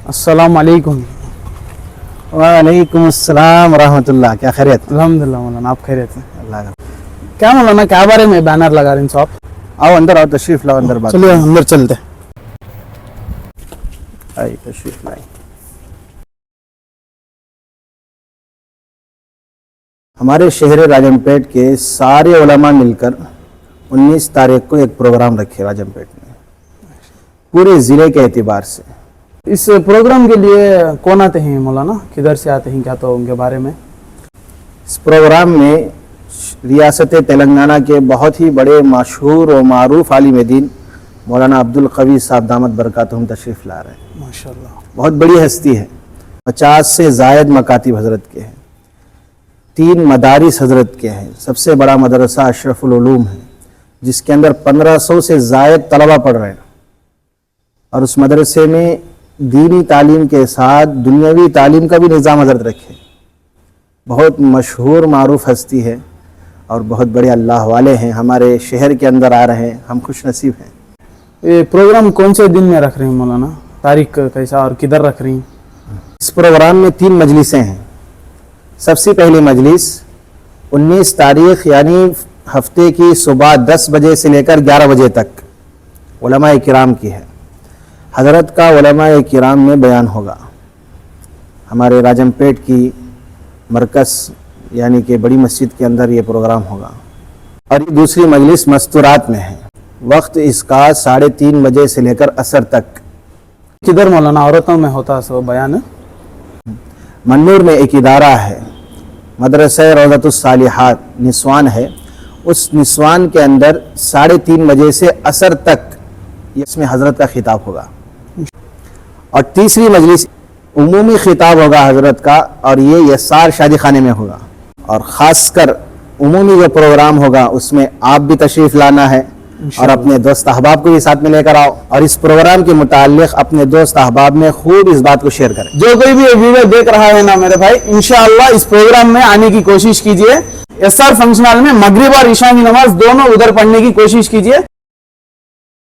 السلام علیکم. وعلیکم السلام ورحمۃ اللہ. کیا خیریت؟ الحمدللہ مولانا, آپ خیریت ہیں؟ اللہ کا. کیا مولانا, کیا بارے میں بینر لگا رہے ہیں صاحب؟ آؤ اندر, آؤ تشریف لاؤ اندر. بات چلیے اندر چلتے. آئی تشریف لائی. ہمارے شہر راجم پیٹ کے سارے علماء مل کر 19 تاریخ کو ایک پروگرام رکھے راجم پیٹ میں, پورے ضلع کے اعتبار سے. اس پروگرام کے لیے کون آتے ہیں مولانا, کدھر سے آتے ہیں, کیا تو ان کے بارے میں؟ اس پروگرام میں ریاست تلنگانہ کے بہت ہی بڑے مشہور و معروف عالم دین مولانا عبدالقوی صاحب دامت برکاتہم تشریف لا رہے ہیں. ماشاءاللہ, بہت بڑی ہستی ہے. 50 سے زائد مکاتب حضرت کے ہیں, 3 مدارس حضرت کے ہیں. سب سے بڑا مدرسہ اشرف العلوم ہے, جس کے اندر 1500 سے زائد طلبہ پڑھ رہے ہیں. اور اس مدرسے میں دینی تعلیم کے ساتھ دنیاوی تعلیم کا بھی نظام حضرت رکھے. بہت مشہور معروف ہستی ہے اور بہت بڑے اللہ والے ہیں. ہمارے شہر کے اندر آ رہے ہیں, ہم خوش نصیب ہیں. یہ پروگرام کون سے دن میں رکھ رہے ہیں مولانا, تاریخ کیسا اور کدھر رکھ رہی ہیں؟ اس پروگرام میں 3 مجلسیں ہیں. سب سے پہلی مجلس 19 تاریخ یعنی ہفتے کی صبح 10 بجے سے لے کر 11 بجے تک علماء کرام کی ہے. حضرت کا علماء کرام میں بیان ہوگا. ہمارے راجم پیٹ کی مرکز یعنی کہ بڑی مسجد کے اندر یہ پروگرام ہوگا. اور یہ دوسری مجلس مستورات میں ہے. وقت اس کا 3:30 بجے سے لے کر عصر تک. کدھر مولانا, عورتوں میں ہوتا سو بیان؟ منور میں ایک ادارہ ہے, مدرسہ روضۃ الصالحات نسوان ہے. اس نسوان کے اندر 3:30 بجے سے عصر تک اس میں حضرت کا خطاب ہوگا. اور تیسری مجلس عمومی خطاب ہوگا حضرت کا, اور یہ یسار شادی خانے میں ہوگا. اور خاص کر عمومی جو پروگرام ہوگا اس میں آپ بھی تشریف لانا ہے اور اپنے دوست احباب کو بھی ساتھ میں لے کر آؤ. اور اس پروگرام کے متعلق اپنے دوست احباب میں خوب اس بات کو شیئر کریں. جو کوئی بھی یہ ویڈیو دیکھ رہا ہے نا میرے بھائی, انشاءاللہ اس پروگرام میں آنے کی کوشش کیجئے. ایس آر فنکشن ہال میں مغرب اور عشاء کی نماز دونوں ادھر پڑھنے کی کوشش کیجئے.